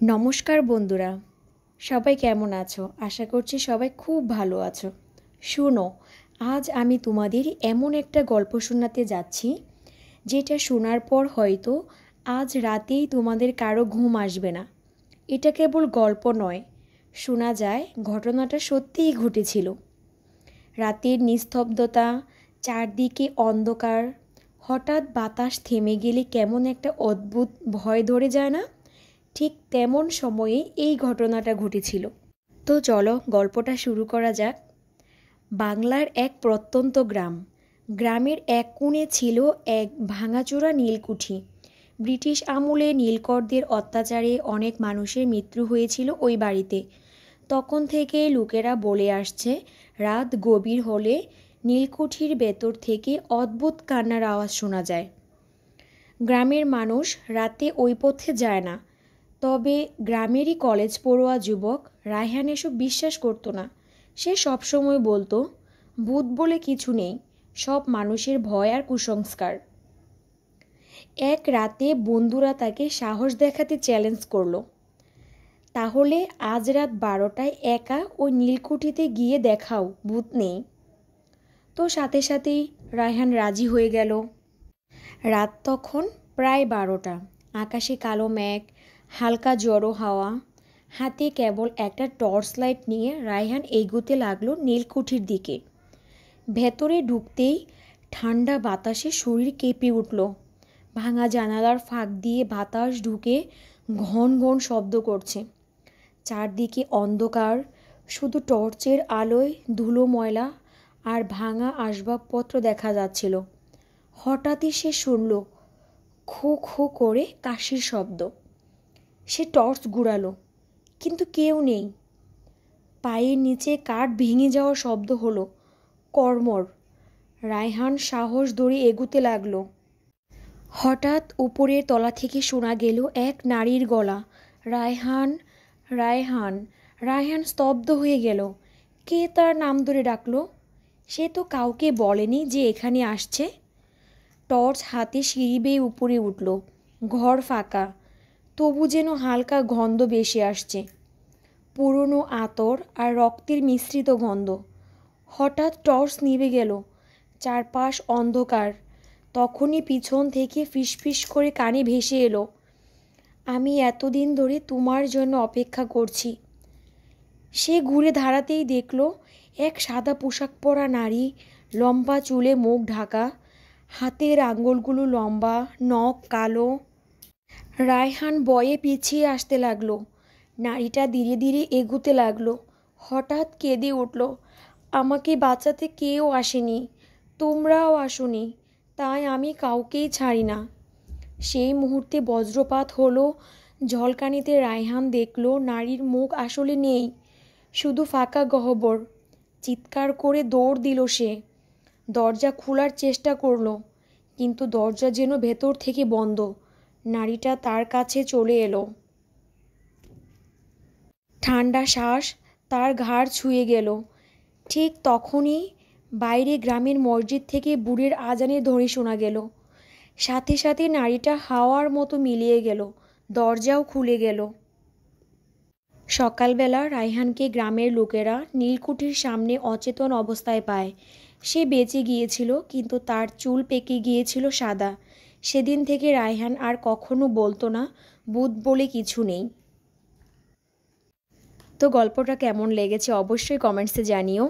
নমস্কার বন্ধুরা, সবাই কেমন আছো? আশা করছি সবাই খুব ভালো আছো। শোনো, আজ আমি তোমাদের এমন একটা গল্প শোনাতে যাচ্ছি যেটা শোনার পর হয়তো আজ রাতেই তোমাদের কারো ঘুম আসবে না। এটা কেবল গল্প নয়, শোনা যায় ঘটনাটা সত্যিই ঘটেছিল। রাতের নিস্তব্ধতা, চারদিকে অন্ধকার, হঠাৎ বাতাস থেমে গেলে কেমন একটা অদ্ভুত ভয় ধরে যায় না? ঠিক তেমন সময়ে এই ঘটনাটা ঘটেছিল। তো চলো গল্পটা শুরু করা যাক। বাংলার এক প্রত্যন্ত গ্রাম। গ্রামের এক কোণে ছিল এক ভাঙাচোরা নীলকুঠি। ব্রিটিশ আমলে নীলকরদের অত্যাচারে অনেক মানুষের মৃত্যু হয়েছিল ওই বাড়িতে। তখন থেকে লোকেরা বলে আসছে, রাত গভীর হলে নীলকুঠির ভেতর থেকে অদ্ভুত কান্নার আওয়াজ শোনা যায়। গ্রামের মানুষ রাতে ওই পথে যায় না। তবে গ্রামেরই কলেজ পড়ুয়া যুবক রায়হান এসব বিশ্বাস করতো না। সে সবসময় বলতো, ভূত বলে কিছু নেই, সব মানুষের ভয় আর কুসংস্কার। এক রাতে বন্ধুরা তাকে সাহস দেখাতে চ্যালেঞ্জ করলো, তাহলে আজ রাত 12টায় একা ওই নীলকুঠিতে গিয়ে দেখাও ভূত নেই। তো সাথে সাথেই রায়হান রাজি হয়ে গেল। রাত তখন প্রায় 12টা। আকাশে কালো মেঘ, হালকা জড়ো হাওয়া। হাতে কেবল একটা টর্চ লাইট নিয়ে রায়হান এগোতে লাগলো নীলকুঠির দিকে। ভেতরে ঢুকতেই ঠান্ডা বাতাসে শরীর কেঁপে উঠল। ভাঙা জানালার ফাঁক দিয়ে বাতাস ঢুকে ঘন ঘন শব্দ করছে। চারদিকে অন্ধকার, শুধু টর্চের আলোয় ধুলো ময়লা আর ভাঙা আসবাবপত্র দেখা যাচ্ছিল। হঠাৎই সে শুনল খো খো করে কাশির শব্দ। সে টর্চ ঘুরালো, কিন্তু কেউ নেই। পায়ের নিচে কাঠ ভেঙে যাওয়ার শব্দ হলো, কর্মর। রায়হান সাহস ধরে এগুতে লাগলো। হঠাৎ উপরের তলা থেকে শোনা গেল এক নারীর গলা, রায়হান, রায়হান। রায়হান স্তব্ধ হয়ে গেল। কে তার নাম ধরে ডাকলো? সে তো কাউকে বলেনি যে এখানে আসছে। টর্চ হাতে সিঁড়ি বেয়ে উপরে উঠল। ঘর ফাঁকা, তবু যেন হালকা গন্ধ ভেসে আসছে, পুরনো আতর আর রক্তের মিশ্রিত গন্ধ। হঠাৎ টর্চ নিভে গেল, চারপাশ অন্ধকার। তখনই পিছন থেকে ফিসফিস করে কানে ভেসে এলো, আমি এতদিন ধরে তোমার জন্য অপেক্ষা করছি। সে ঘুরে দাঁড়াতেই দেখল এক সাদা পোশাক পরা নারী, লম্বা চুলে মুখ ঢাকা, হাতের আঙ্গুলগুলো লম্বা, নখ কালো। রায়হান ভয়ে পিছিয়ে আসতে লাগলো। নারীটা ধীরে ধীরে এগুতে লাগলো। হঠাৎ কেঁদে উঠল, আমাকে বাঁচাতে কেউ আসেনি, তোমরাও আসোনি, তাই আমি কাউকেই ছাড়ি না। সেই মুহূর্তে বজ্রপাত হলো। ঝলকানিতে রায়হান দেখল নারীর মুখ আসলে নেই, শুধু ফাঁকা গহ্বর। চিৎকার করে দৌড় দিল সে। দরজা খোলার চেষ্টা করলো, কিন্তু দরজা যেন ভেতর থেকে বন্ধ। নারীটা তার কাছে চলে এলো। ঠান্ডা শ্বাস তার ঘাড় ছুঁয়ে গেল। ঠিক তখনই বাইরে গ্রামের মসজিদ থেকে বুড়ের আজানের ধ্বনি শোনা গেল। সাথে সাথে নারীটা হাওয়ার মতো মিলিয়ে গেল, দরজাও খুলে গেল। সকালবেলা রায়হানকে গ্রামের লোকেরা নীলকুঠির সামনে অচেতন অবস্থায় পায়। সে বেঁচে গিয়েছিল, কিন্তু তার চুল পেকে গিয়েছিল সাদা। সেদিন থেকে রায়হান আর কখনো বলতো না ভূত বলে কিছু নেই। তো গল্পটা কেমন লেগেছে অবশ্যই কমেন্টসে জানিও।